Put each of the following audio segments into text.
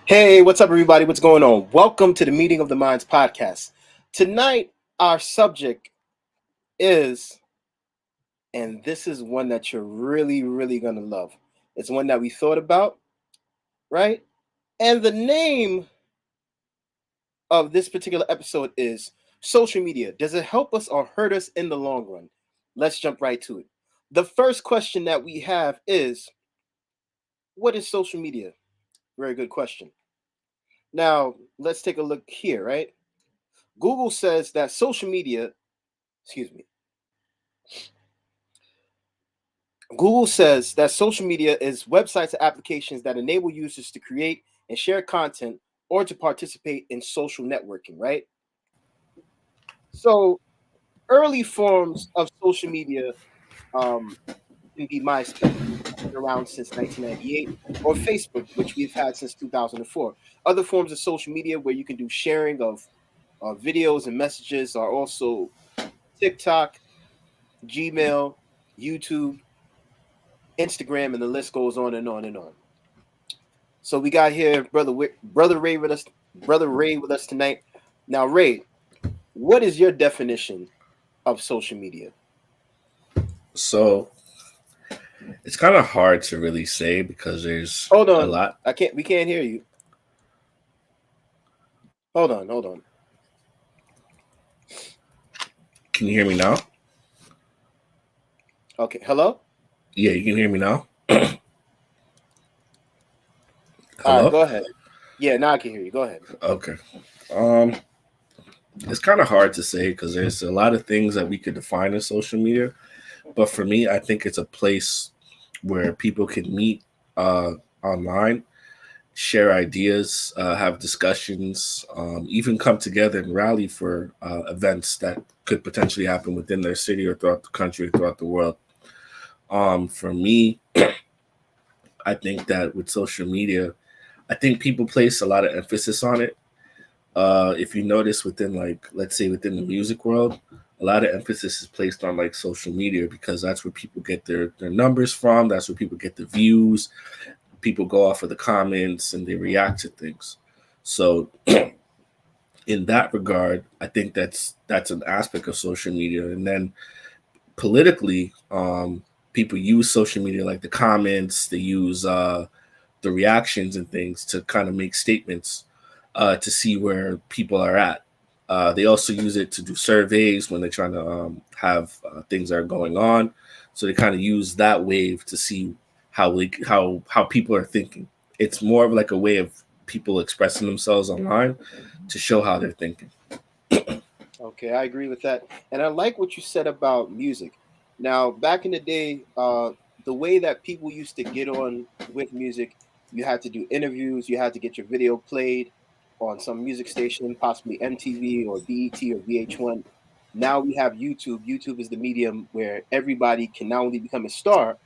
Hey, what's up, everybody? What's going on? Welcome to the Meeting of the Minds podcast. Tonight, our subject is, and this is one that you're really going to love. It's one that we thought about, right? And the name of this particular episode is Social Media. Does it help us or hurt us in the long run? Let's jump right to it. The first question that we have is, what is social media? Very good question. Now, let's take a look here, right? Google says that social media, excuse me, Google says that social media is websites and applications that enable users to create and share content or to participate in social networking, right? So, early forms of social media um, can be MySpace, been around since 1998, or Facebook, which we've had since 2004. Other forms of social media where you can do sharing of videos and messages are also TikTok, Gmail, YouTube, Instagram, and the list goes on and on and on. So we got here brother Ray with us, brother Ray with us tonight. Now, Ray, what is your definition of social media? So it's kind of hard to really say because there's Hold a on, lot. I can't. We can't hear you. Hold on. Can you hear me now? Okay, hello. Yeah, you can hear me now. All right, Hello? go ahead. Yeah, now I can hear you. Go ahead. Okay. Um, it's kind of hard to say because there's a lot of things that we could define as social media. But for me, I think it's a place where people can meet uh, online, share ideas, have discussions, even come together and rally for events that could potentially happen within their city or throughout the country, throughout the world. For me, I think that with social media, I think people place a lot of emphasis on it. If you notice within like, let's say within the music world, a lot of emphasis is placed on like social media because that's where people get their numbers from. That's where people get the views. People go off of the comments and they react to things. So in that regard, I think that's an aspect of social media. And then politically, people use social media like the comments, they use the reactions and things to kind of make statements to see where people are at. They also use it to do surveys when they're trying to have things that are going on. So they kind of use that wave to see how people are thinking. It's more of like a way of people expressing themselves online to show how they're thinking. Okay, I agree with that, and I like what you said about music. Now, back in the day, the way that people used to get on with music, you had to do interviews, you had to get your video played on some music station, possibly MTV or BET or VH1. Now we have YouTube. YouTube is the medium where everybody can not only become a star,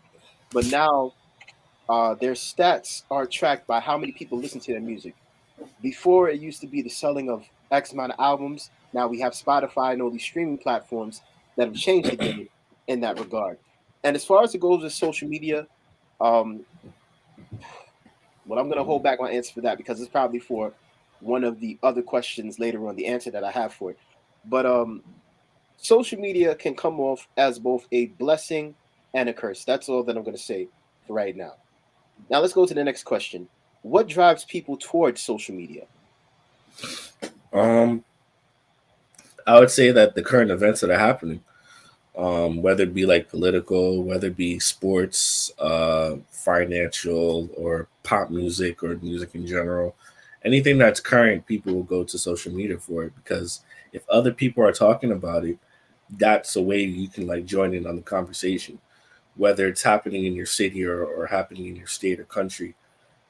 but now their stats are tracked by how many people listen to their music. Before it used to be the selling of X amount of albums. Now we have Spotify and all these streaming platforms that have changed the game in that regard. And as far as it goes with social media, um, well, I'm going to hold back my answer for that because it's probably for one of the other questions later on, the answer that I have for it. But social media can come off as both a blessing and a curse. That's all that I'm going to say for right now. Now let's go to the next question. What drives people towards social media? Um, I would say that the current events that are happening, whether it be like political, whether it be sports, financial, or pop music or music in general, anything that's current, people will go to social media for it because if other people are talking about it, that's a way you can like join in on the conversation, whether it's happening in your city or happening in your state or country.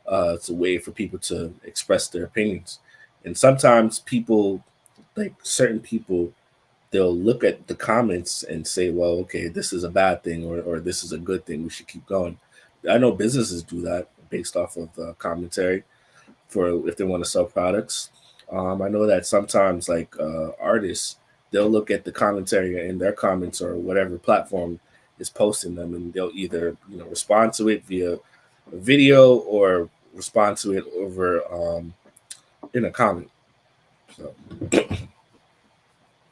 It's a way for people to express their opinions, and sometimes people, like certain people, they'll look at the comments and say, well, okay, this is a bad thing or this is a good thing. We should keep going. I know businesses do that based off of commentary for if they want to sell products. I know that sometimes like artists, they'll look at the commentary in their comments or whatever platform is posting them, and they'll either respond to it via a video or respond to it over in a comment. So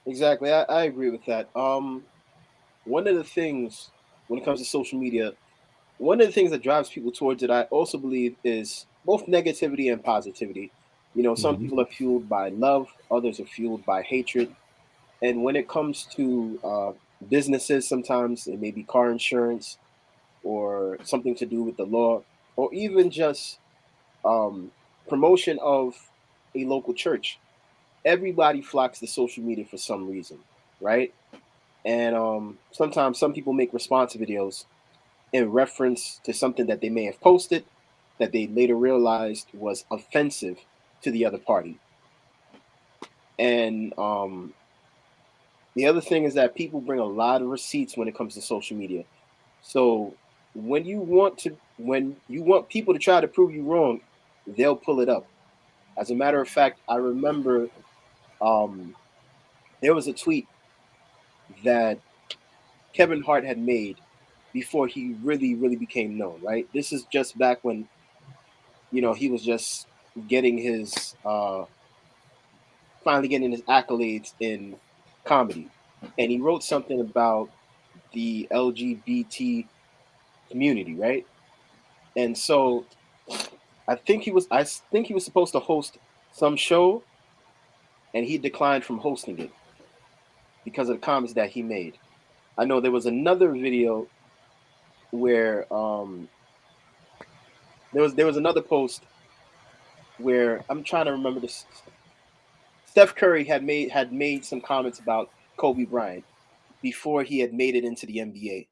Exactly. I agree with that. One of the things when it comes to social media, one of the things that drives people towards it, I also believe, is both negativity and positivity. Some mhm. people are fueled by love, others are fueled by hatred. And when it comes to businesses, sometimes it may be car insurance or something to do with the law, or even just um, promotion of a local church. Everybody flocks to social media for some reason, right? And sometimes some people make response videos in reference to something that they may have posted that they later realized was offensive to the other party. And the other thing is that people bring a lot of receipts when it comes to social media. So when you want people to try to prove you wrong, they'll pull it up. As a matter of fact, I remember um, there was a tweet that Kevin Hart had made before he really, really became known. Right. This is just back when he was just getting his finally getting his accolades in comedy, and he wrote something about the LGBT community, right? And so I think he was supposed to host some show, and he declined from hosting it because of the comments that he made. I know there was another video where there was another post where I'm trying to remember this. Steph Curry had made some comments about Kobe Bryant before he had made it into the NBA.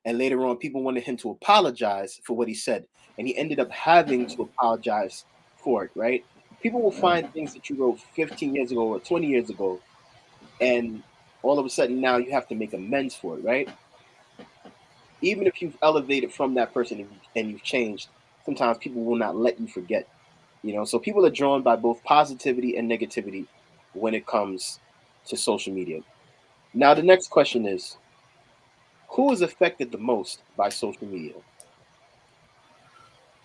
And later on, people wanted him to apologize for what he said. And he ended up having to apologize for it, right? People will find things that you wrote 15 years ago or 20 years ago, and all of a sudden now you have to make amends for it, right? Even if you've elevated from that person and you've changed, sometimes people will not let you forget. So people are drawn by both positivity and negativity when it comes to social media. Now, the next question is, who is affected the most by social media?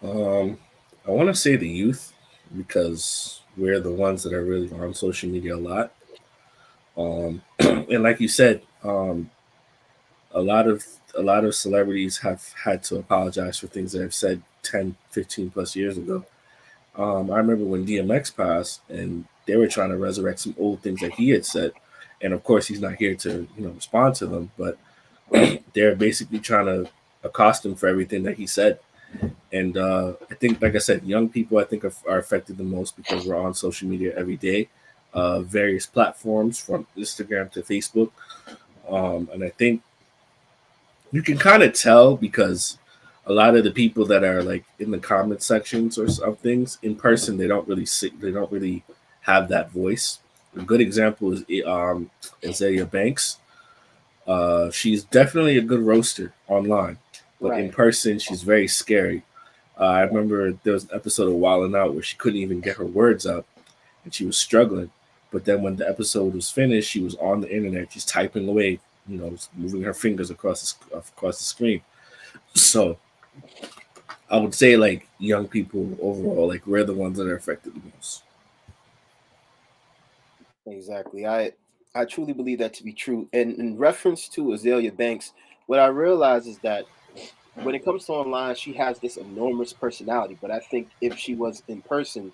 um, I want to say the youth because we're the ones that are really on social media a lot. And like you said, a lot of a lot of celebrities have had to apologize for things that I've said 10, 15 plus years ago. I remember when DMX passed and they were trying to resurrect some old things that he had said. And of course, he's not here to respond to them, but Right, they're basically trying to accost him for everything that he said. And I think, like I said, young people I think are affected the most because we're on social media every day, various platforms from Instagram to Facebook. And I think you can kind of tell because a lot of the people that are like in the comment sections or of things in person, they don't really have that voice. A good example is Azalea Banks. She's definitely a good roaster online, but in right, person, she's very scary. I remember there was an episode of Wildin' Out where she couldn't even get her words out and she was struggling. But then when the episode was finished, she was on the internet, just typing away, moving her fingers across the screen. So I would say like young people overall, like we're the ones that are affected the most. exactly. I truly believe that to be true. And in reference to Azalea Banks, what I realize is that when it comes to online, she has this enormous personality. But I think if she was in person,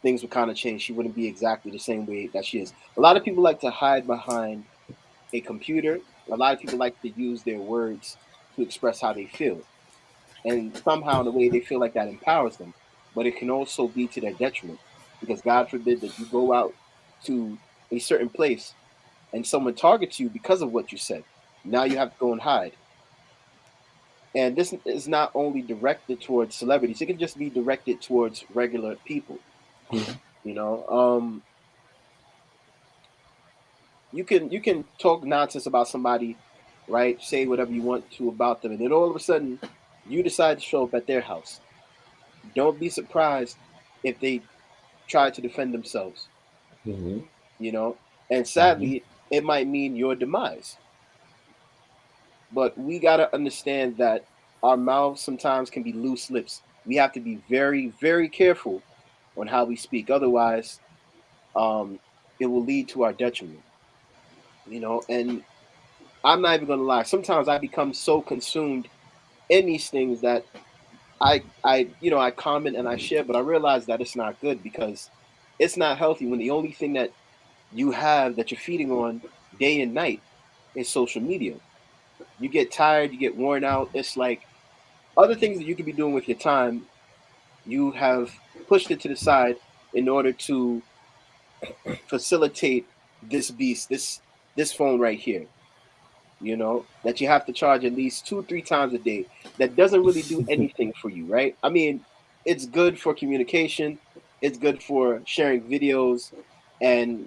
things would kind of change. She wouldn't be exactly the same way that she is. A lot of people like to hide behind a computer. A lot of people like to use their words to express how they feel. And somehow, in a way, they feel like that empowers them. But it can also be to their detriment because God forbid that you go out to a certain place and someone targets you because of what you said. Now you have to go and hide. And this is not only directed towards celebrities; it can just be directed towards regular people. Mhm. You know, you can talk nonsense about somebody, right? Say whatever you want to about them, and then all of a sudden, you decide to show up at their house. Don't be surprised if they try to defend themselves. Mhm. You know, and Mhm. sadly, it might mean your demise. But we gotta understand that our mouths sometimes can be loose lips. we have to be very, very careful on how we speak. Otherwise, um, it will lead to our detriment. And I'm not even gonna lie. Sometimes I become so consumed in these things that I comment and I share, but I realize that it's not good because it's not healthy when the only thing that you have that you're feeding on day and night is social media. You get tired, you get worn out. It's like other things that you could be doing with your time, you have pushed it to the side in order to facilitate this beast, this phone right here. That you have to charge at least 2, 3 times a day. That doesn't really do anything for you, right? I mean, it's good for communication, it's good for sharing videos and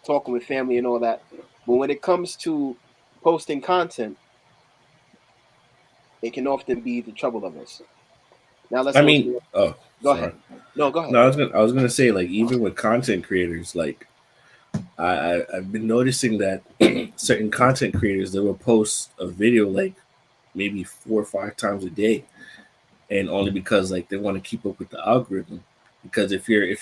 talking with family and all that. But when it comes to posting content, it can often be the trouble of us. Now let's I go to mean, the. oh, Go sorry. ahead. No, go ahead. No, I was gonna say, like, even with content creators, like I've been noticing that certain content creators, they will post a video like maybe 4 or 5 times a day, and only because like they want to keep up with the algorithm. Because if you're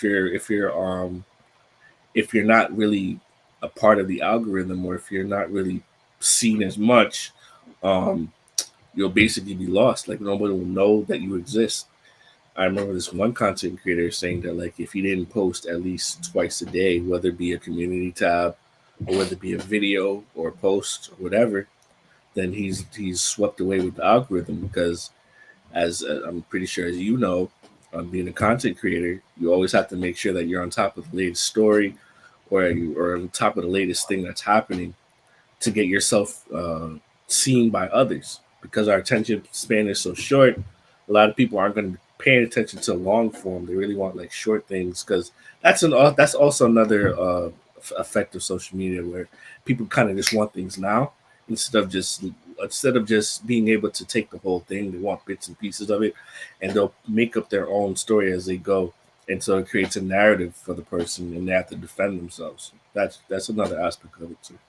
not really a part of the algorithm, or if you're not really seen as much, um, you'll basically be lost. Like nobody will know that you exist. I remember this one content creator saying that like if he didn't post at least twice a day, whether it be a community tab or whether it be a video or a post or whatever, then he's swept away with the algorithm. Because as I'm pretty sure as you know, being a content creator, you always have to make sure that you're on top of the latest story, or on top of the latest thing that's happening, to get yourself seen by others. Because our attention span is so short, a lot of people aren't going to be paying attention to long form. They really want like short things, because that's also another effect of social media, where people kind of just want things now, instead of just being able to take the whole thing. They want bits and pieces of it, and they'll make up their own story as they go. And so it creates a narrative for the person, and they have to defend themselves. That's another aspect of it too.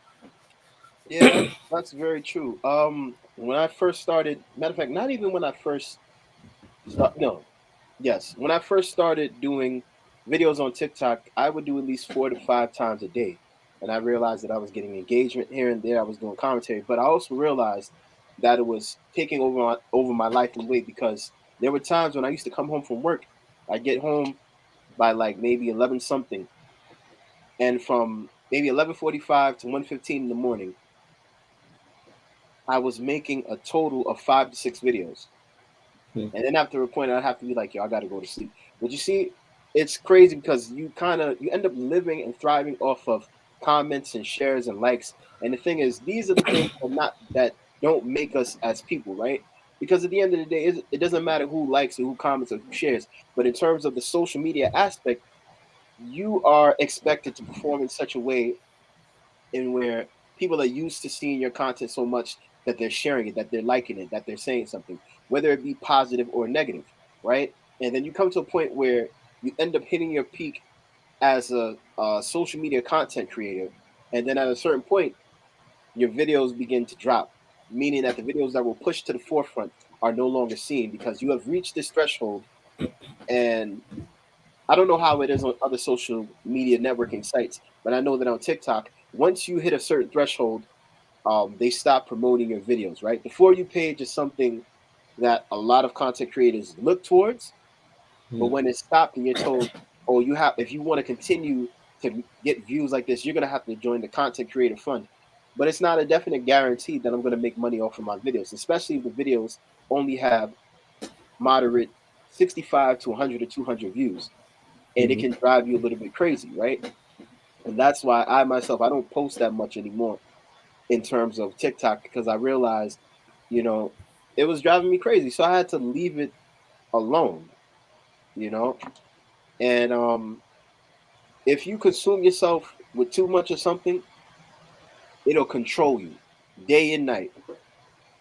Yeah, that's very true. When I first started, matter of fact, not even when I first start, no, yes, when I first started doing videos on TikTok, I would do at least 4 to 5 times a day, and I realized that I was getting engagement here and there. I was doing commentary, but I also realized that it was taking over my life in a way because there were times when I used to come home from work. I get home by like maybe 11 something, and from maybe 11:45 to 1:15 in the morning, I was making a total of 5 to 6 videos. Hmm. And then after a point, I'd have to be like, yo, I got to go to sleep. But you see, it's crazy because you end up living and thriving off of comments and shares and likes. And the thing is, these are the things that don't make us as people, right? Because at the end of the day, it doesn't matter who likes or who comments or who shares. But in terms of the social media aspect, you are expected to perform in such a way and where people are used to seeing your content so much that they're sharing it, that they're liking it, that they're saying something, whether it be positive or negative, right? And then you come to a point where you end up hitting your peak as a social media content creator, and then at a certain point, your videos begin to drop, meaning that the videos that were pushed to the forefront are no longer seen because you have reached this threshold. And I don't know how it is on other social media networking sites, but I know that on TikTok, once you hit a certain threshold, they stop promoting your videos, right? The For You page is something that a lot of content creators look towards, but Hmm. when it's stopped and you're told, oh, if you want to continue to get views like this, you're going to have to join the Content Creator Fund. But it's not a definite guarantee that I'm going to make money off of my videos, especially if the videos only have moderate 65 to 100 or 200 views. And it Hmm. can drive you a little bit crazy, right? And that's why I myself, I don't post that much anymore in terms of TikTok because I realized, you know, it was driving me crazy. So I had to leave it alone, you know? And if you consume yourself with too much of something, it'll control you day and night.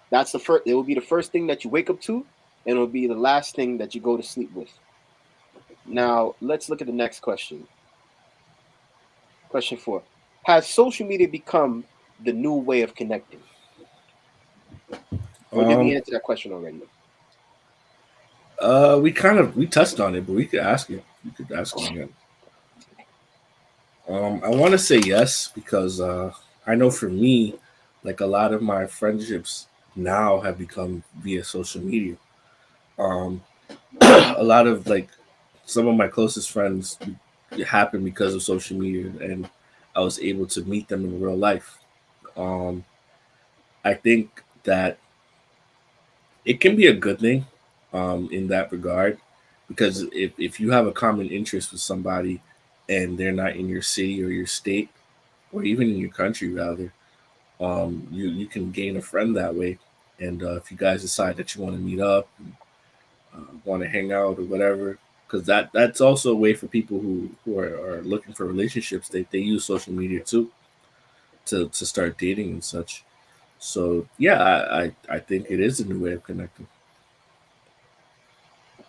That's the first, it will be the first thing that you wake up to, and it'll be the last thing that you go to sleep with. Now, let's look at the next question. Question 4. Has social media become the new way of connecting? Or did we Um, answer that question already? We touched on it, but we could ask it. You could ask it again. I want to say yes because I know for me, like a lot of my friendships now have become via social media. Um, a lot of like some of my closest friends it happened because of social media, and I was able to meet them in real life. Um, I think that it can be a good thing in that regard because if you have a common interest with somebody and they're not in your city or your state or even in your country rather, you can gain a friend that way. And if you guys decide that you want to meet up, want to hang out or whatever, because that's also a way for people who are looking for relationships. They use social media too to start dating and such. So yeah, I think it is a new way of connecting.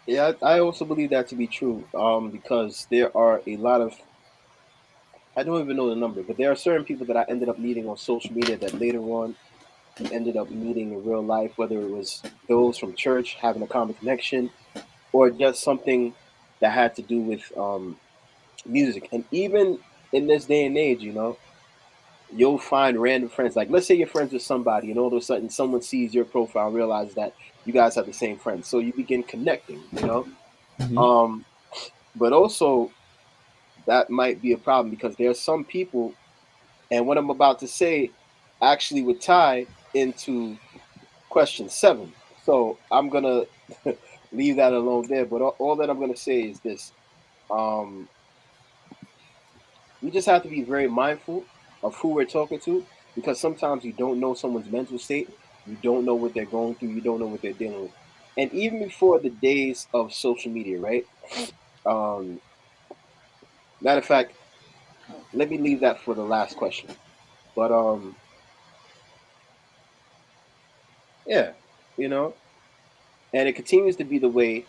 Yeah, I also believe that to be true. Because there are a lot of, I don't even know the number, but there are certain people that I ended up meeting on social media that later on we ended up meeting in real life, whether it was those from church having a common connection or just something that had to do with music. And even in this day and age, you'll find random friends. Like, let's say you're friends with somebody, and all of a sudden, someone sees your profile and realizes that you guys have the same friends. So you begin connecting. Hmm. Um, but also that might be a problem because there are some people, and what I'm about to say actually would tie into question 7. So I'm gonna leave that alone there. But all that I'm gonna say is this: um, we just have to be very mindful of who we're talking to because sometimes you don't know someone's mental state, you don't know what they're going through, you don't know what they're dealing with. And even before the days of social media, right? Um, Matter of fact, let me leave that for the last question. But yeah, you know, and it continues to be the way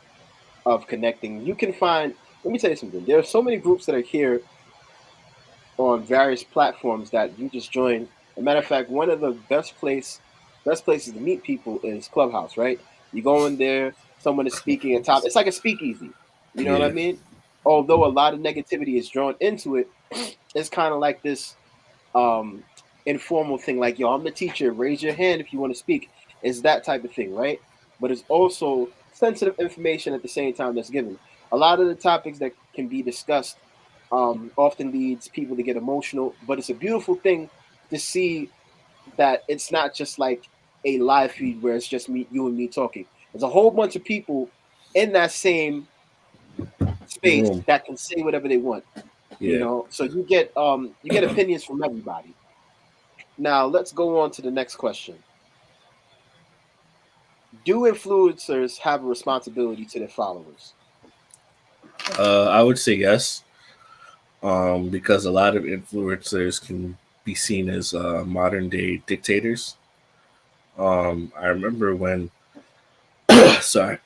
of connecting. You can find. Let me tell you something. There are so many groups that are here on various platforms that you just join. As a matter of fact, one of the best places to meet people is Clubhouse, right? You go in there, someone is speaking at top. It's like a speakeasy. You know what I Yeah. mean? Although a lot of negativity is drawn into it, it's kind of like this um informal thing, like, yo, I'm the teacher, raise your hand if you want to speak. It's that type of thing, right? But it's also sensitive information at the same time that's given. A lot of the topics that can be discussed often leads people to get emotional, but it's a beautiful thing to see that it's not just like a live feed where it's just me, you and me talking. There's a whole bunch of people in that same space Room. that can say whatever they want, Yeah. so you get opinions from everybody. Now, let's go on to the next question. Do influencers have a responsibility to their followers? I would say yes, because a lot of influencers can be seen as modern day dictators. I remember when, sorry,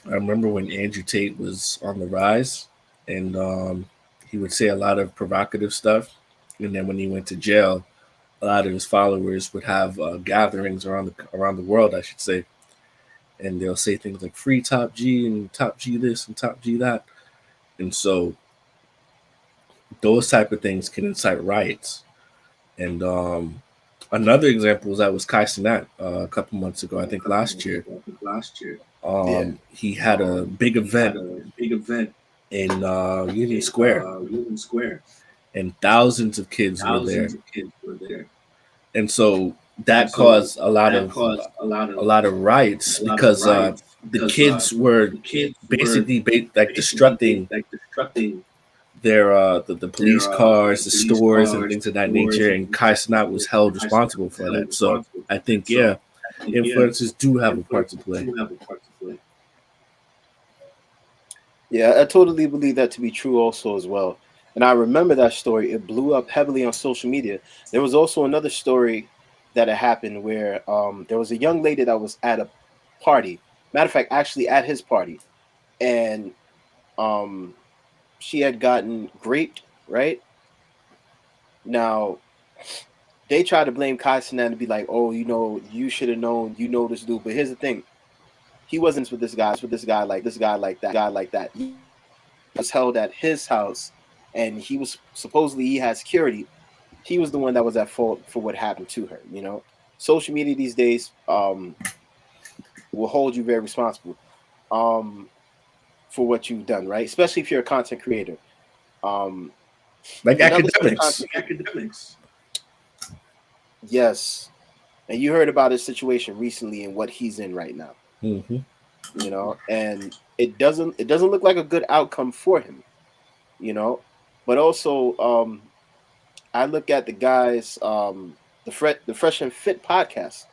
I remember when Andrew Tate was on the rise, and he would say a lot of provocative stuff. And then when he went to jail, a lot of his followers would have gatherings around the world, I should say, and they'll say things like "Free Top G" and "Top G this" and "Top G that," and so those type of things can incite riots. And another example was that was Kai Cenat a couple months ago, I think last year. Yeah. He had a big event in Union Square, and thousands of kids were there, and so that caused a lot of riots because the kids were basically like destructing the police cars, the stores, and things of that nature. And Kai Cenat was held responsible for that. So I think yeah, influencers do have a part to play. Yeah, I totally believe that to be true also as well. And I remember that story. It blew up heavily on social media. There was also another story that had happened where there was a young lady that was at a party. Matter of fact, actually at his party. And um, she had gotten raped, right? Now, they tried to blame Kai Cenat and be like, oh, you should have known, this dude. But here's the thing. he wasn't with this guy like that. Was held at his house, and he was supposedly he had security. He was the one that was at fault for what happened to her. You know, social media these days will hold you very responsible um, for what you've done, right? Especially if you're a content creator. Um, Like the numbers for academics. content academics. Yes, and you heard about his situation recently and what he's in right now. Hmm. You know, and it doesn't look like a good outcome for him. You know, but also I look at the guys, the Fresh and Fit podcast,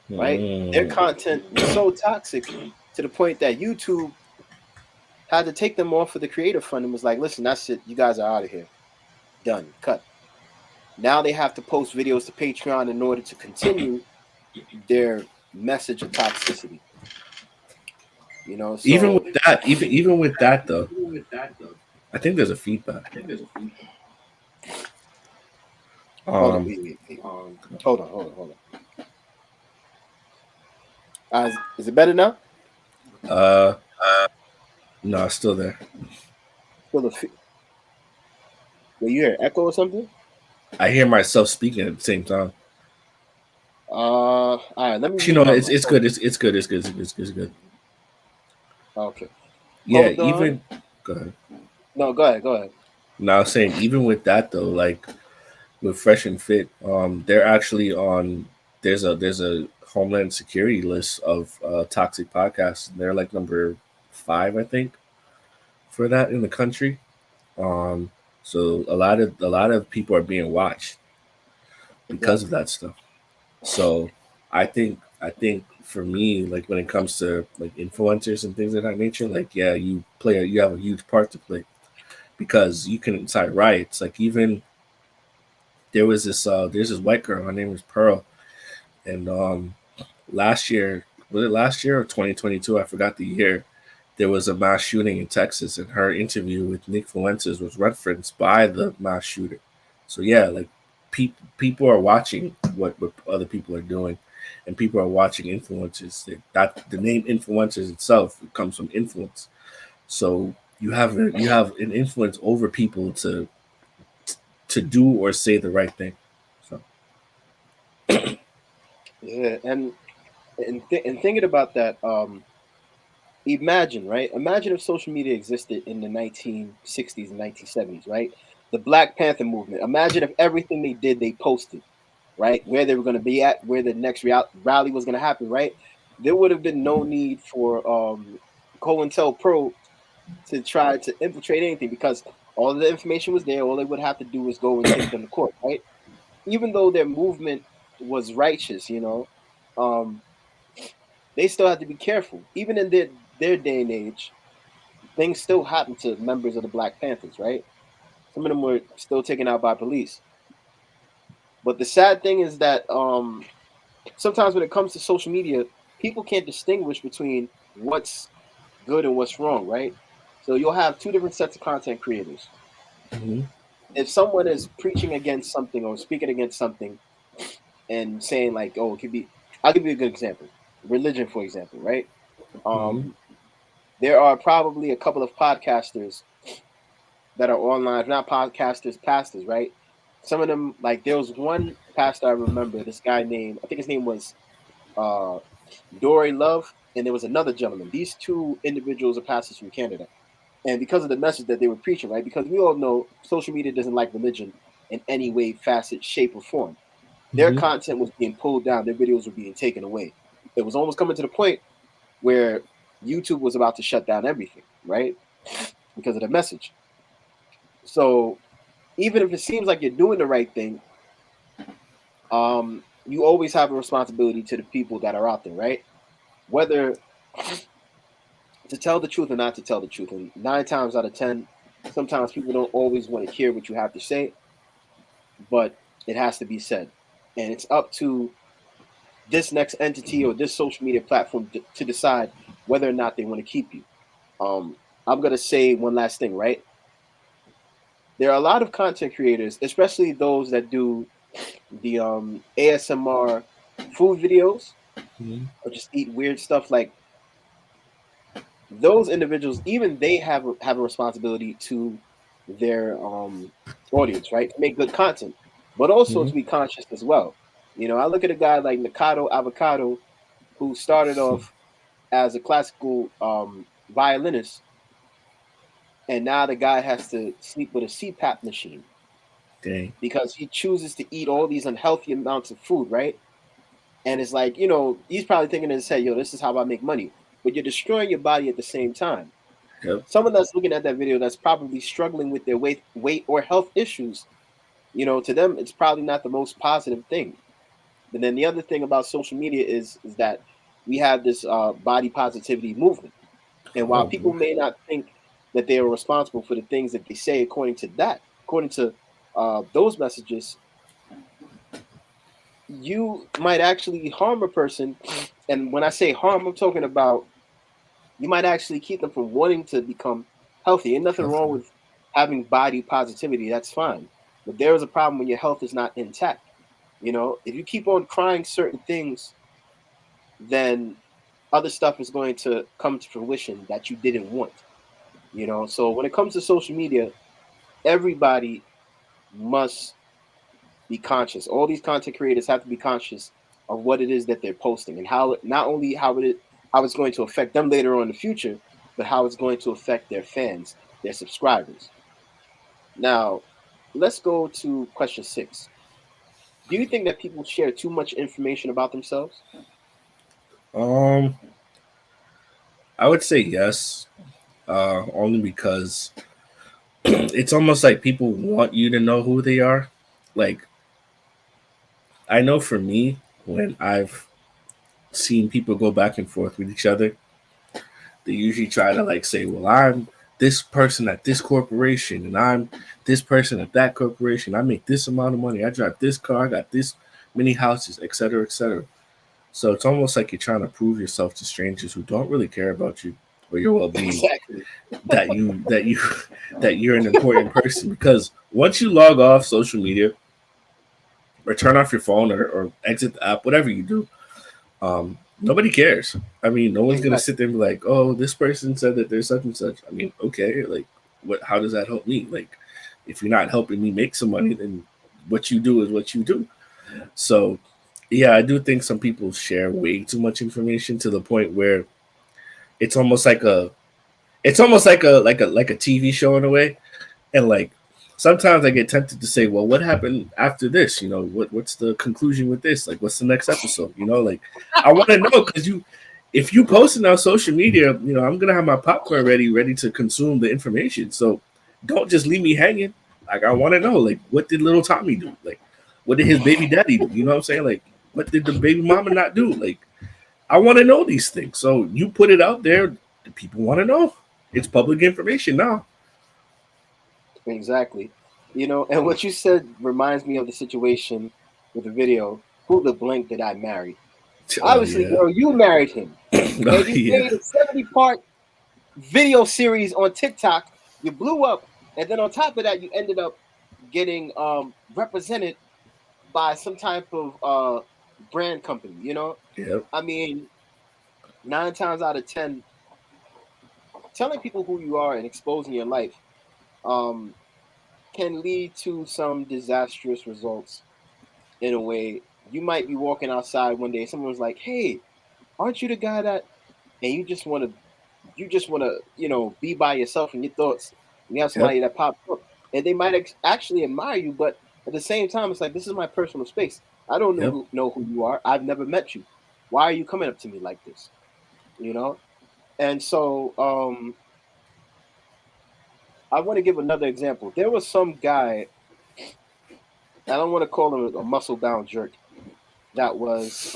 right? Their Mm. content was so toxic to the point that YouTube had to take them off of the creator fund and was like, listen, that's it. You guys are out of here. Done. Cut. Now they have to post videos to Patreon in order to continue their message of toxicity. You know, Even with so that, even with that though, I think there's a feedback. hold on, Um, wait. Hold on. Is it better now? uh, no, it's still there. Still will you hear echo or something? I hear myself speaking at the same time. All right, let me Actually, mute no, my it's mic. it's good. It's good. It's good. It's good. Okay. Yeah, Hold on. even go ahead. No, go ahead. Now, I was saying even with that though, like with Fresh and Fit, they're actually on. There's a Homeland Security list of toxic podcasts. They're like number 5, I think, for that in the country. Um, so a lot of people are being watched because of Exactly. that stuff. So I think for me, like when it comes to like influencers and things of that nature, like yeah, you have a huge part to play because you can incite riots. Like even there's this white girl, her name is Pearl, and last year, was it last year or 2022? I forgot the year. There was a mass shooting in Texas, and her interview with Nick Fuentes was referenced by the mass shooter. So yeah, like people are watching what other people are doing, and people are watching influencers. That the name influencers itself comes from influence. So you have an influence over people to do or say the right thing. So Yeah, and thinking about that, imagine, right? Imagine if social media existed in the 1960s and 1970s, right? The Black Panther movement. Imagine if everything they did they posted, right? Where they were going to be at, where the next rally was going to happen, right? There would have been no need for COINTELPRO to try to infiltrate anything because all the information was there. All they would have to do was go and take them to court, right? Even though their movement was righteous, um, they still had to be careful. Even in their day and age, things still happen to members of the Black Panthers, right? Some of them were still taken out by police. But the sad thing is that sometimes when it comes to social media, people can't distinguish between what's good and what's wrong, right? So you'll have two different sets of content creators. mhm, If someone is preaching against something or speaking against something and saying like, "Oh, it could be," I'll give you a good example. Religion, for example, right? mhm, Um, there are probably a couple of podcasters that are online, if not podcasters, pastors, right? Some of them, like there was one pastor I remember, this guy named, I think his name was uh Dory Love, and there was another gentleman. These two individuals are pastors from Canada. And because of the message that they were preaching, right? Because we all know social media doesn't like religion in any way, facet, shape, or form. Their mhm. content was being pulled down, their videos were being taken away. It was almost coming to the point where YouTube was about to shut down everything, right? Because of the message. So even if it seems like you're doing the right thing, you always have a responsibility to the people that are out there, right? Whether to tell the truth or not to tell the truth. And 9 times out of 10, sometimes people don't always want to hear what you have to say, but it has to be said. And it's up to this next entity or this social media platform to decide whether or not they want to keep you. Um, I'm gonna say one last thing, right? There are a lot of content creators, especially those that do the ASMR food videos Mhm. or just eat weird stuff. Like those individuals, even they have a responsibility to their audience, right? To make good content, but also Hmm. to be conscious as well. You know, I look at a guy like Mikado Avocado, who started off as a classical violinist, and now the guy has to sleep with a CPAP machine Dang. because he chooses to eat all these unhealthy amounts of food, right? And it's like, he's probably thinking in his head, yo, this is how I make money. But you're destroying your body at the same time. Yep. Someone that's looking at that video that's probably struggling with their weight or health issues, to them, it's probably not the most positive thing. But then the other thing about social media is that we have this body positivity movement. And while Oh, people okay. may not think that they are responsible for the things that they say according to those messages, you might actually harm a person. And when I say harm, I'm talking about you might actually keep them from wanting to become healthy. Ain't nothing wrong Healthy. with having body positivity. That's fine. But there is a problem when your health is not intact. If you keep on crying certain things, then other stuff is going to come to fruition that you didn't want. So when it comes to social media, everybody must be conscious. All these content creators have to be conscious of what it is that they're posting and how not only how it's going to affect them later on in the future, but how it's going to affect their fans, their subscribers. Now, let's go to question 6. Do you think that people share too much information about themselves? Um, I would say yes. Only because it's almost like people want you to know who they are. Like, I know for me, when I've seen people go back and forth with each other, they usually try to like say, "Well, I'm this person at this corporation, and I'm this person at that corporation. I make this amount of money. I drive this car. I got this many houses, etc., etc." So it's almost like you're trying to prove yourself to strangers who don't really care about you or your well-being, Exactly. that you that you're an important person. Because once you log off social media or turn off your phone or exit the app, whatever you do, nobody cares. I mean, no one's gonna Exactly. sit there and be like, "Oh, this person said that there's such and such." I mean, okay, like, what? How does that help me? Like, if you're not helping me make some money, then what you do is what you do. So, yeah, I do think some people share way too much information to the point where it's almost like a, it's almost like a TV show in a way, and like sometimes I get tempted to say, well, what happened after this? What's the conclusion with this? Like, what's the next episode? Like, I want to know because if you post it on social media, I'm gonna have my popcorn ready to consume the information. So don't just leave me hanging. Like, I want to know, like, what did little Tommy do? Like, what did his baby daddy do? You know what I'm saying? Like, what did the baby mama not do? Like, I want to know these things. So you put it out there, the people want to know. It's public information now. Exactly. And what you said reminds me of the situation with the video, Who the Blank Did I Marry? Oh Obviously, yeah. girl, you married him. Oh And you yeah. made a 70-part video series on TikTok. You blew up. And then on top of that, you ended up getting represented by some type of brand company. Yep. I mean, 9 times out of 10, telling people who you are and exposing your life um, can lead to some disastrous results in a way. You might be walking outside one day, someone's like, "Hey, aren't you the guy that?" And you just want to be by yourself and your thoughts. And you have Yep. somebody that pops up, and they might actually admire you, but at the same time, it's like this is my personal space. I don't know Yep. who you are. I've never met you. Why are you coming up to me like this? You know. And so I want to give another example. There was some guy. I don't want to call him a muscle bound jerk. That was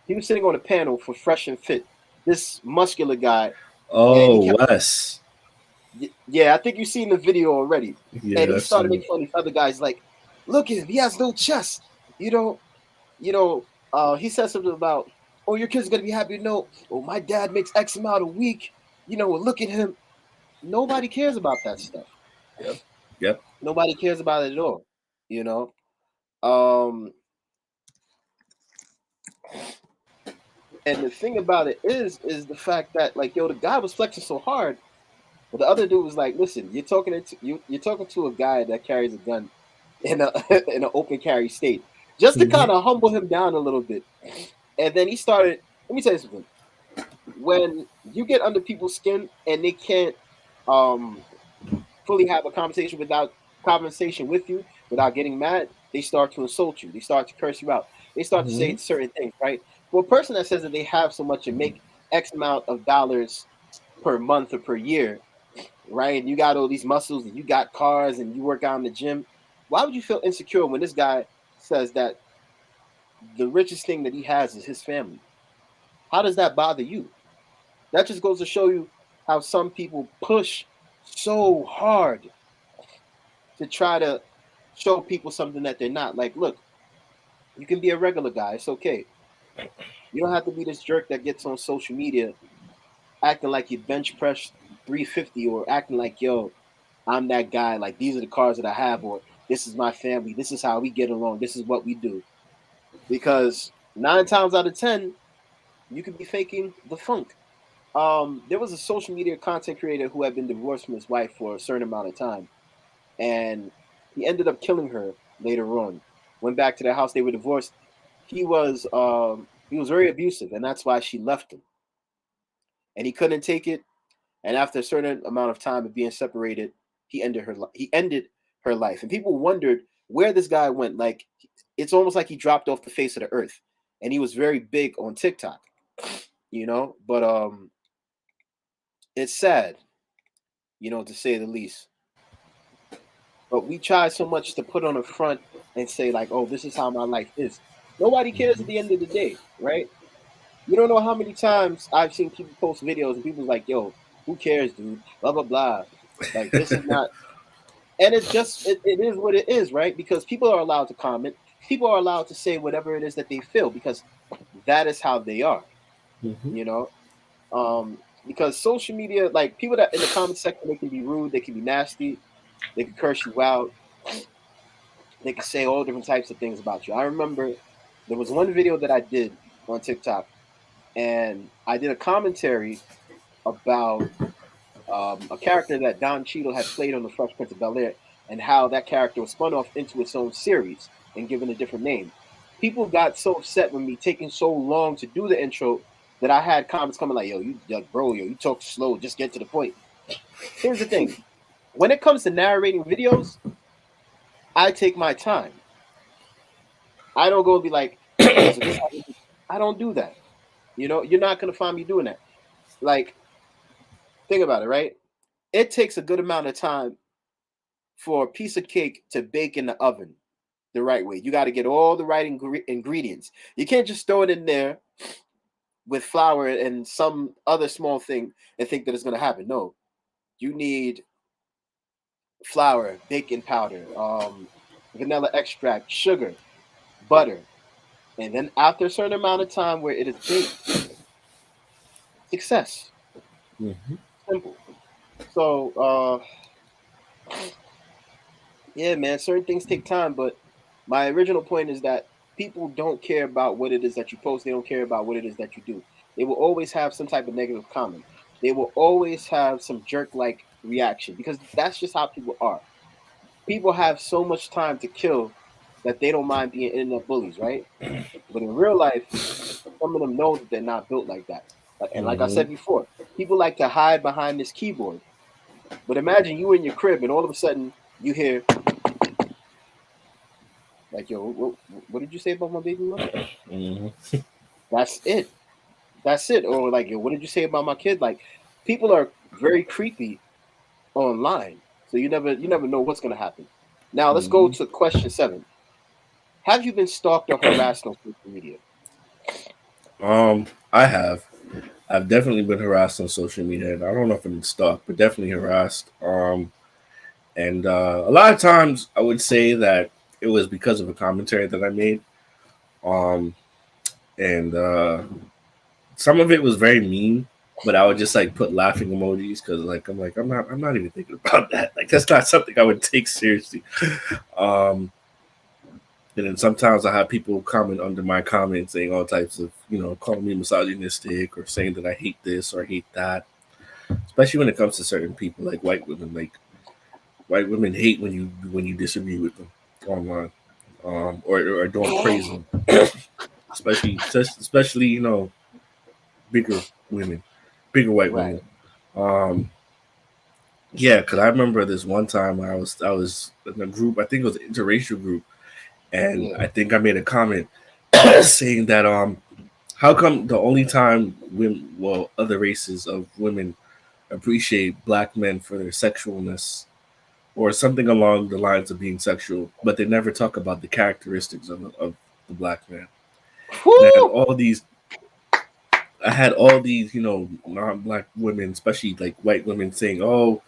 he was sitting on a panel for Fresh and Fit. This muscular guy, and he Oh, kept Wes. yeah, I think you've seen the video already. And Yeah, he I've started seen. making fun of these other guys, like, look at him, he has no chest. You know, he said something about, oh, your kid's gonna be happy to know, oh, my dad makes X amount a week. Look at him. Nobody cares about that stuff. Yep. Yep. Nobody cares about it at all. You know. Um, And the thing about it is the fact that like yo, the guy was flexing so hard, but the other dude was like, listen, you're talking to a guy that carries a gun in a in an open carry state, just to Mm-hmm. kind of humble him down a little bit. And then he started. Let me tell you something. When you get under people's skin and they can't um fully have a conversation with you without getting mad, they start to insult you. They start to curse you out. They start to say Mm-hmm. certain things, right? For a person that says that they have so much and make X amount of dollars per month or per year, right? And you got all these muscles and you got cars and you work out in the gym. Why would you feel insecure when this guy says that the richest thing that he has is his family? How does that bother you? That just goes to show you how some people push so hard to try to show people something that they're not. Like, look, you can be a regular guy. It's okay. You don't have to be this jerk that gets on social media acting like you bench press 350 or acting like, yo, I'm that guy. Like, these are the cars that I have, or this is my family. This is how we get along. This is what we do. Because 9 times out of 10, you could be faking the funk. There was a social media content creator who had been divorced from his wife for a certain amount of time, and he ended up killing her later on. Went back to their house. They were divorced. He was very abusive, and that's why she left him. And he couldn't take it. And after a certain amount of time of being separated, he ended her life. And people wondered where this guy went. Like it's almost like he dropped off the face of the earth. And he was very big on TikTok, you know. But it's sad, to say the least. But we try so much to put on a front and say like, "Oh, this is how my life is." Nobody cares at the end of the day, right? You don't know how many times I've seen people post videos and people's like, "Yo, who cares, dude?" Blah blah blah. Like this is not, and it is what it is, right? Because people are allowed to comment, people are allowed to say whatever it is that they feel because that is how they are, Mm-hmm. you know. Because social media, like people that in the comment section, they can be rude, they can be nasty, they can curse you out, they can say all different types of things about you. I remember there was one video that I did on TikTok, and I did a commentary about a character that Don Cheadle had played on The Fresh Prince of Bel Air, and how that character was spun off into its own series and given a different name. People got so upset with me taking so long to do the intro that I had comments coming like, "Yo, you talk slow. Just get to the point." Here's the thing: when it comes to narrating videos, I take my time. I don't go and be like, "Okay, so this," I don't do that. You're not gonna find me doing that. Like, think about it, right? It takes a good amount of time for a piece of cake to bake in the oven the right way. You got to get all the right ingredients. You can't just throw it in there with flour and some other small thing and think that it's going to happen. No, you need flour, baking powder, vanilla extract, sugar, butter. And then after a certain amount of time where it is baked, success. Mm-hmm. Simple. So, yeah, man, certain things take time, but my original point is that people don't care about what it is that you post. They don't care about what it is that you do. They will always have some type of negative comment. They will always have some jerk like reaction because that's just how people are. People have so much time to kill that they don't mind being internet bullies, right? But in real life, some of them know that they're not built like that. And like I Mm-hmm. said before, people like to hide behind this keyboard. But imagine you in your crib and all of a sudden you hear, like, yo, what did you say about my baby mother? Mm-hmm. That's it. That's it. Or like, yo, what did you say about my kid? Like, people are very creepy online, so you never know what's gonna happen. Now let's go Mm-hmm. to question 7. Have you been stalked or harassed on social media? I have. I've definitely been harassed on social media, and I don't know if I've been stalked, but definitely harassed. And a lot of times, I would say that it was because of a commentary that I made. Um, and some of it was very mean, but I would just like put laughing emojis because I'm not even thinking about that. Like that's not something I would take seriously. Um, And then sometimes I have people comment under my comments saying all types of, calling me misogynistic or saying that I hate this or hate that. Especially when it comes to certain people like white women. Like white women hate when you disagree with them online, or don't praise them. Especially bigger women, bigger white Right. women. Um, yeah, because I remember this one time I was in a group. I think it was an interracial group, and Yeah. I think I made a comment saying that how come the only time women, well, other races of women appreciate black men for their sexualness or something along the lines of being sexual, but they never talk about the characteristics of the black man. And Woo! I had all these, non-black women, especially like white women, saying, "Oh,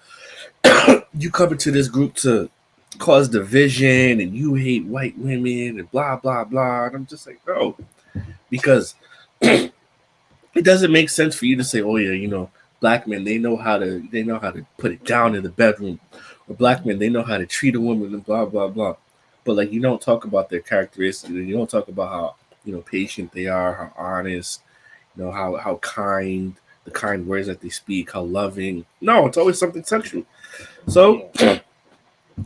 you come into this group to cause division, and you hate white women, and blah blah blah." And I'm just like, no, because it doesn't make sense for you to say, "Oh yeah, black men they know how to put it down in the bedroom," or black men they know how to treat a woman and blah blah blah. But like you don't talk about their characteristics, and you don't talk about how patient they are, how honest, how kind, the kind words that they speak, how loving. No, it's always something sexual. So Yeah.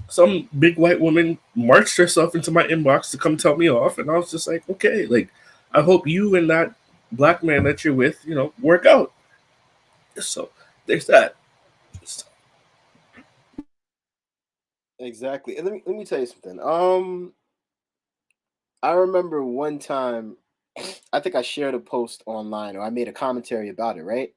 some big white woman marched herself into my inbox to come tell me off, and I was just like, okay, like I hope you and that black man that you're with, work out. So there's that. Exactly. And let me tell you something. I remember one time, I think I shared a post online or I made a commentary about it, right?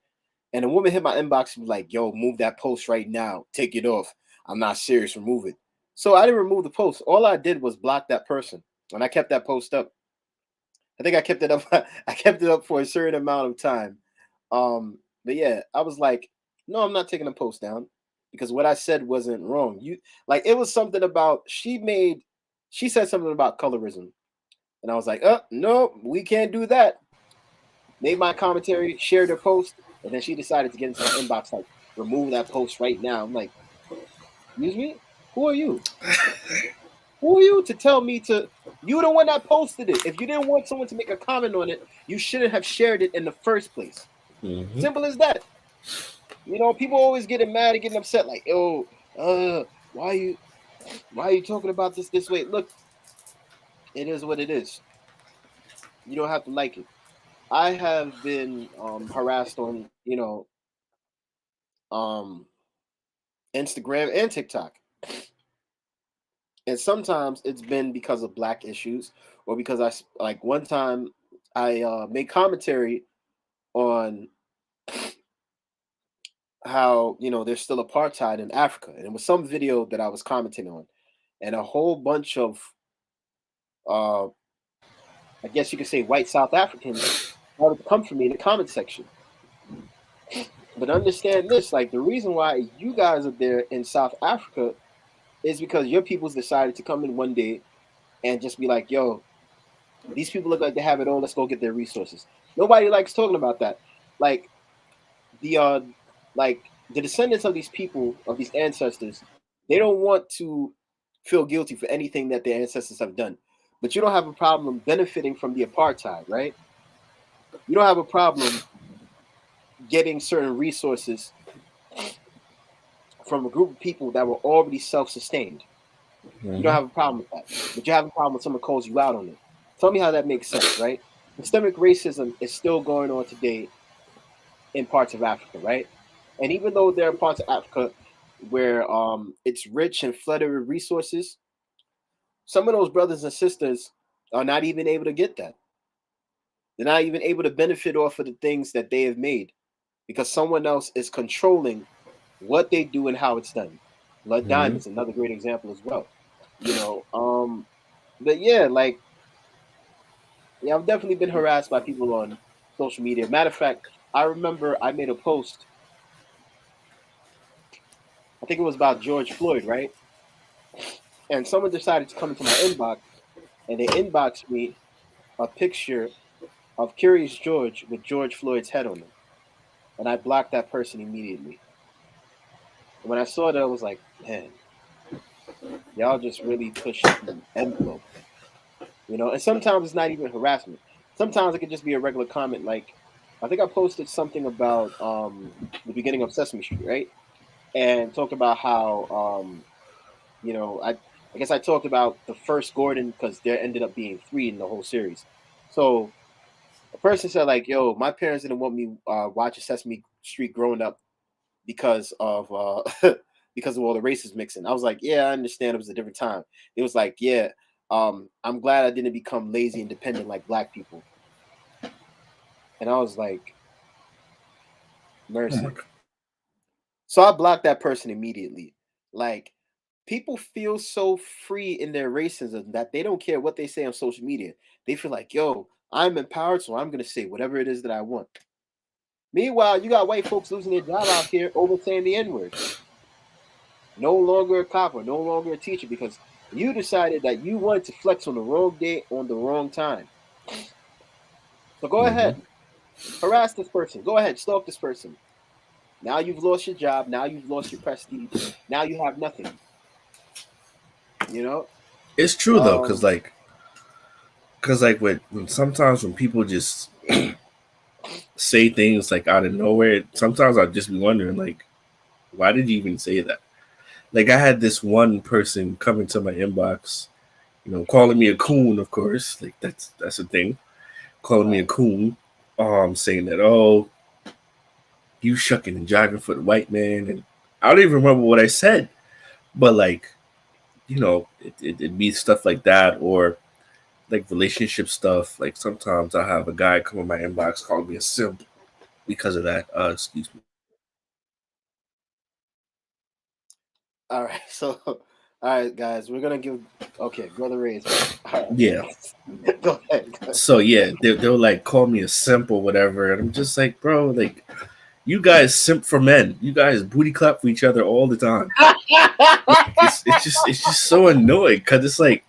And a woman hit my inbox and was like, "Yo, move that post right now. Take it off. I'm not serious. Remove it." So I didn't remove the post. All I did was block that person, and I kept that post up. I think I kept it up. I kept it up for a certain amount of time. But yeah, I was like, "No, I'm not taking the post down because what I said wasn't wrong." You like it was something about she said something about colorism, and I was like, no, we can't do that." Made my commentary, shared her post, and then she decided to get into my inbox like, remove that post right now. I'm like, excuse me? Who are you? Who are you to tell me to? You the one that posted it. If you didn't want someone to make a comment on it, you shouldn't have shared it in the first place. Mm-hmm. Simple as that. People always getting mad and getting upset, like, oh, why are you talking about this way? Look, it is what it is. You don't have to like it. I have been harassed on, um Instagram and TikTok. And sometimes it's been because of black issues or because like one time I made commentary on how, there's still apartheid in Africa. And it was some video that I was commenting on. And a whole bunch of uh I guess you could say white South Africans started to come for me in the comment section. But understand this, like the reason why you guys are there in South Africa is because your people's decided to come in one day and just be like, yo, these people look like they have it all. Let's go get their resources. Nobody likes talking about that. Like the like the descendants of these people, of these ancestors, they don't want to feel guilty for anything that their ancestors have done. But you don't have a problem benefiting from the apartheid, right? You don't have a problem getting certain resources from a group of people that were already self-sustained. You don't Mm-hmm. have a problem with that. But you have a problem when someone calls you out on it. Tell me how that makes sense, right? Systemic racism is still going on today in parts of Africa, right? And even though there are parts of Africa where it's rich and flooded with resources, some of those brothers and sisters are not even able to get that. They're not even able to benefit off of the things that they have made because someone else is controlling what they do and how it's done. Blood Mm-hmm. Diamonds, another great example as well. You know, but yeah, like yeah, I've definitely been harassed by people on social media. Matter of fact, I remember I made a post. I think it was about George Floyd, right? And someone decided to come into my inbox and they inboxed me a picture of Curious George with George Floyd's head on it. And I blocked that person immediately. And when I saw that, I was like, man, y'all just really pushed the envelope. And sometimes it's not even harassment. Sometimes it could just be a regular comment. Like, I think I posted something about the beginning of Sesame Street, right? And talked about how I guess I talked about the first Gordon because there ended up being three in the whole series. So a person said like, "Yo, my parents didn't want me watching Sesame Street growing up because of because of all the races mixing." I was like, "Yeah, I understand. It was a different time." It was like, "Yeah, I'm glad I didn't become lazy and dependent like black people." And I was like, Oh my "Mercy." God. So I blocked that person immediately. Like, people feel so free in their racism that they don't care what they say on social media. They feel like, "Yo, I'm empowered, so I'm gonna say whatever it is that I want." Meanwhile, you got white folks losing their job out here over saying the N word. No longer a cop or no longer a teacher because you decided that you wanted to flex on the wrong day on the wrong time. So go Mhm. ahead, harass this person. Go ahead, stalk this person. Now you've lost your job. Now you've lost your prestige. Now you have nothing. You know. It's true though, Um. cause like when sometimes when people just say things like out of nowhere, sometimes I'll just be wondering like, why did you even say that? Like I had this one person come into my inbox, calling me a coon, of course. Like that's a thing. Calling me a Right. coon, saying that, oh, you shucking and jiving for the white man, and I don't even remember what I said, but like, it'd be stuff like that, or like relationship stuff. Like sometimes I have a guy come in my inbox calling me a simp because of that. Excuse me. All right. So, all right, guys, we're gonna give. Okay, brother raise, right? All Yeah. right. Go ahead. Go So yeah, they'll like call me a simp or whatever, and I'm just like, bro, like you guys simp for men. You guys booty clap for each other all the time. Like it's just so annoying because it's like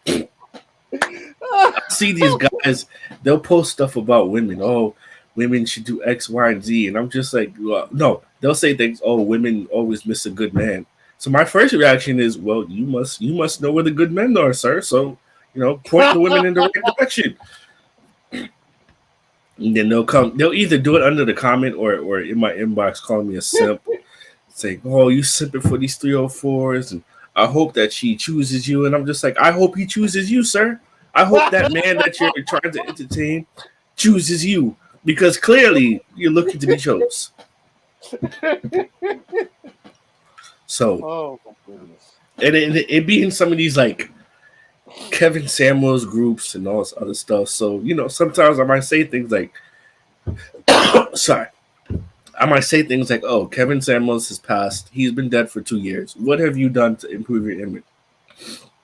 I see these guys, they'll post stuff about women. Oh, women should do X, Y, and Z, and I'm just like, well, no. They'll say things. Oh, women always miss a good man. So my first reaction is, well, you must know where the good men are, sir. So point the women in the right direction. And then they'll either do it under the comment or in my inbox calling me a simp, saying, "Oh, you simping for these 304s," and I hope that she chooses you. And I'm just like, I hope he chooses you, sir. I hope that man that you're trying to entertain chooses you because clearly you're looking to be chose. So, Oh my goodness. and it be in some of these like Kevin Samuels groups and all this other stuff. So, sometimes I might say things like, sorry, I might say things like, "Oh, Kevin Samuels has passed. He's been dead for 2 years. What have you done to improve your image?"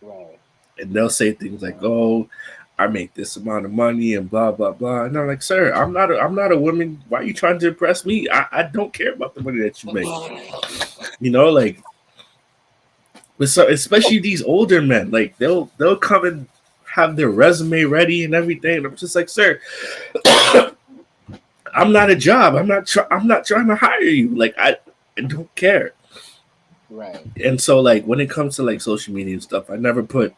Right. And they'll say things like, "Oh, I make this amount of money and blah blah blah." And I'm like, "Sir, I'm not a woman. Why are you trying to impress me? I don't care about the money that you make." Like, but so especially these older men, like they'll come and have their resume ready and everything. And I'm just like, "Sir, I'm not a job. I'm not trying to hire you. Like I don't care." Right. And so like when it comes to like social media and stuff, I never put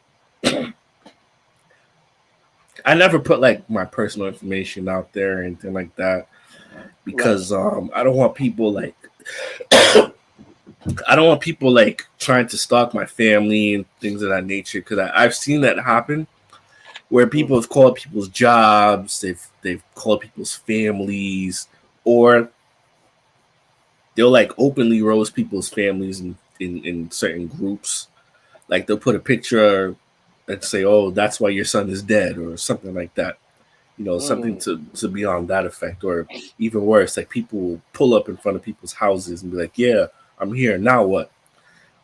like my personal information out there or anything like that Right. because I don't want people like I don't want people like trying to stalk my family and things of that nature because I've seen that happen where people Mm-hmm. have called people's jobs, they've called people's families, or they'll like openly roast people's families in certain groups. Like they'll put a picture and say, "Oh, that's why your son is dead," or something like that. Something Mm. to be on that effect, or even worse, like people will pull up in front of people's houses and be like, "Yeah, I'm here now. What?"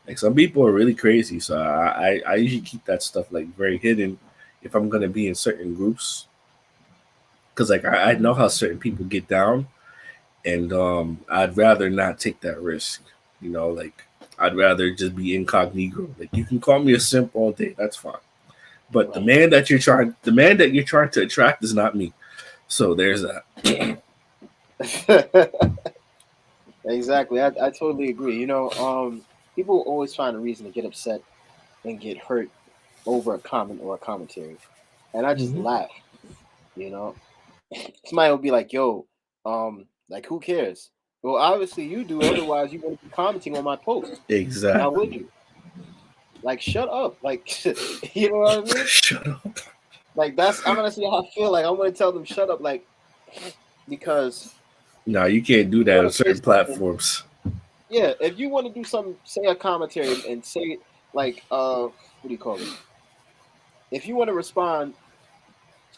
Like some people are really crazy, so I usually keep that stuff like very hidden if I'm gonna be in certain groups, because like I know how certain people get down, and I'd rather not take that risk. Like I'd rather just be incognito. Like you can call me a simp all day, that's fine. But the Right. man that you're trying to attract is not me. So there's that. Exactly. I totally agree. People always find a reason to get upset and get hurt over a comment or a commentary. and I just Mhm. laugh. You know, somebody will be like, "Yo, like who cares?" Well, obviously you do. Otherwise, you wouldn't be commenting on my post. Now, would Exactly. you? Like, shut up. Like, you know what I mean? Shut up. Like, that's honestly how I feel. Like, I want to tell them, shut up. Like, because No, you can't do if you that want on to say certain something, platforms. yeah, if you want to do something, say a commentary and say, like, what do you call it? If you want to respond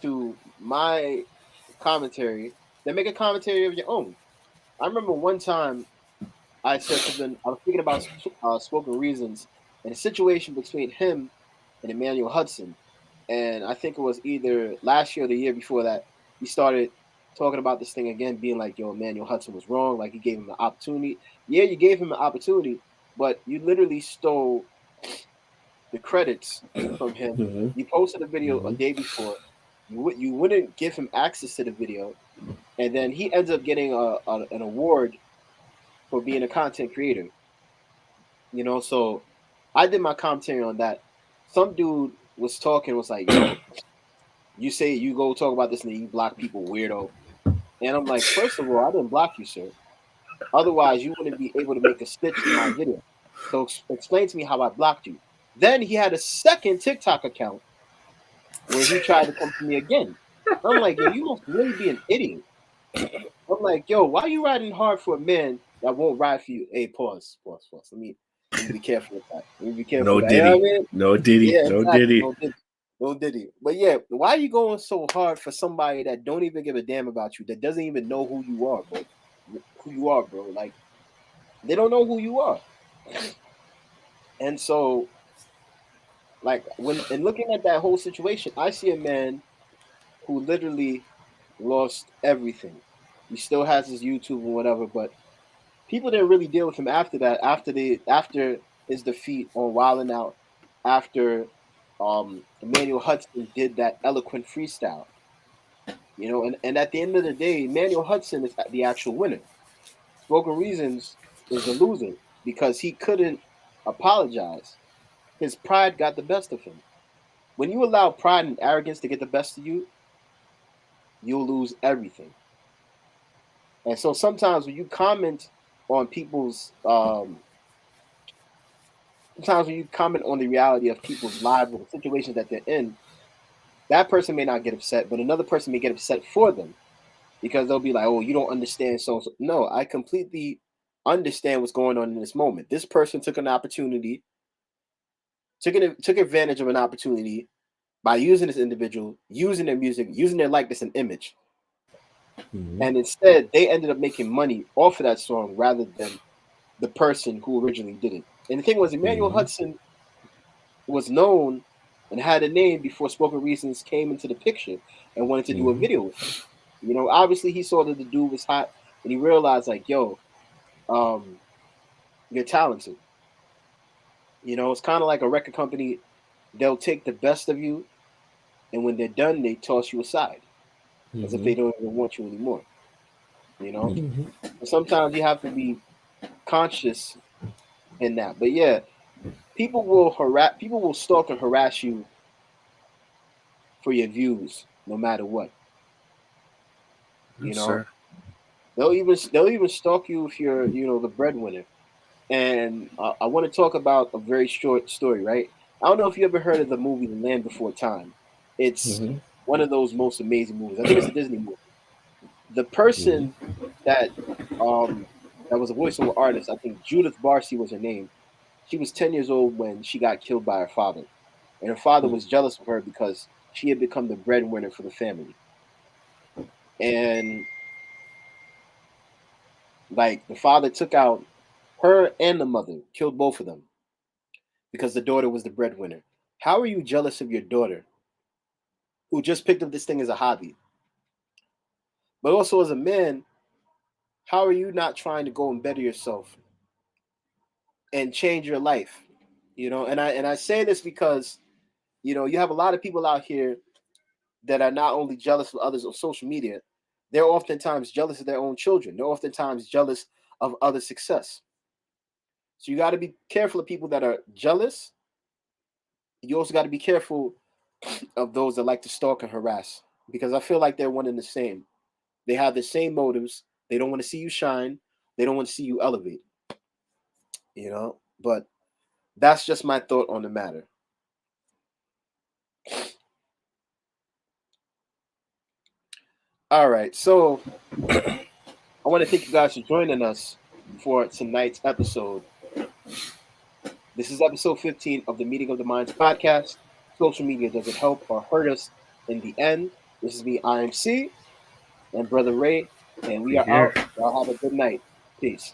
to my commentary, then make a commentary of your own. I remember one time I said something. I was thinking about spoken reasons and a situation between him and Emmanuel Hudson, and I think it was either last year or the year before that. He started talking about this thing again, being like, "Yo, Emmanuel Hudson was wrong. Like, you gave him an opportunity. Yeah, you gave him an opportunity, but you literally stole the credits from him. Hmm. You posted a video a Hmm. day before. You wouldn't give him access to the video, and then he ends up getting an award for being a content creator. You know, so I did my commentary on that. Some dude was talking, was like, "Yo, you say you go talk about this and then you block people, weirdo." And I'm like, first of all, I didn't block you, sir. Otherwise, you wouldn't be able to make a stitch in my video. So explain to me how I blocked you. Then he had a second TikTok account where he tried to come to me again. I'm like, yo, you must really be an idiot. I'm like, yo, why are you riding hard for a man that won't ride for you? Hey, pause, pause, pause. Let me be careful with that. Let me be careful No with that. You know what I Diddy. mean? No Diddy. Yeah, No exactly. Diddy. No Diddy. No Diddy. But yeah, why are you going so hard for somebody that don't even give a damn about you, that doesn't even know who you are, bro? Who you are, bro? Like, they don't know who you are. And so, like, when and looking at that whole situation, I see a man who literally lost everything. He still has his YouTube and whatever, but people didn't really deal with him after that. After his defeat on Wild 'N Out, after Emmanuel Hudson did that eloquent freestyle, you know, and at the end of the day, Emmanuel Hudson is the actual winner. Spoken Reasons is the loser because he couldn't apologize. His pride got the best of him. When you allow pride and arrogance to get the best of you, you'll lose everything. And so sometimes when you comment on people's sometimes when you comment on the reality of people's lives or the situations that they're in, that person may not get upset, but another person may get upset for them because they'll be like, "Oh, you don't understand." So no, I completely understand what's going on in this moment. This person took an opportunity, took advantage of an opportunity by using this individual, using their music, using their likeness and image, Hmm. and instead they ended up making money off of that song rather than the person who originally did it. And the thing was, Emmanuel Hmm. Hudson was known and had a name before Spoken Reasons came into the picture and wanted to do a Hmm. video with him. You know, obviously he saw that the dude was hot and he realized like, yo, um, you're talented. You know, it's kind of like a record company. They'll take the best of you, and when they're done, they toss you aside as if Hmm. they don't even want you anymore. You know, Hmm. but sometimes you have to be conscious in that. But yeah, people will stalk and harass you for your views, no matter what. You Yes, know, sir. they'll even stalk you if you're the breadwinner. And I want to talk about a very short story, right? I don't know if you ever heard of the movie Land Before Time. It's Hmm. one of those most amazing movies. I think it's a Disney movie. The Hmm. person that um that was a voiceover artist, I think Judith Barcy was her name. She was 10 years old when she got killed by her father, and her father was jealous of her because she had become the breadwinner for the family. And like the father took out her and the mother, killed both of them because the daughter was the breadwinner. How are you jealous of your daughter who just picked up this thing as a hobby? But also as a man, how are you not trying to go and better yourself and change your life? You know, and I say this because you have a lot of people out here that are not only jealous of others on social media, they're oftentimes jealous of their own children. They're oftentimes jealous of other success. So you got to be careful of people that are jealous. You also got to be careful of those that like to stalk and harass, because I feel like they're one and the same. They have the same motives. They don't want to see you shine. They don't want to see you elevate. But that's just my thought on the matter. All right, so I want to thank you guys for joining us for tonight's episode. This is episode 15 of the Meeting of the Minds podcast. Social media, does it help or hurt us in the end? This is me, IMC, and Brother Ray, and we We are here. out. Y'all have a good night. Peace.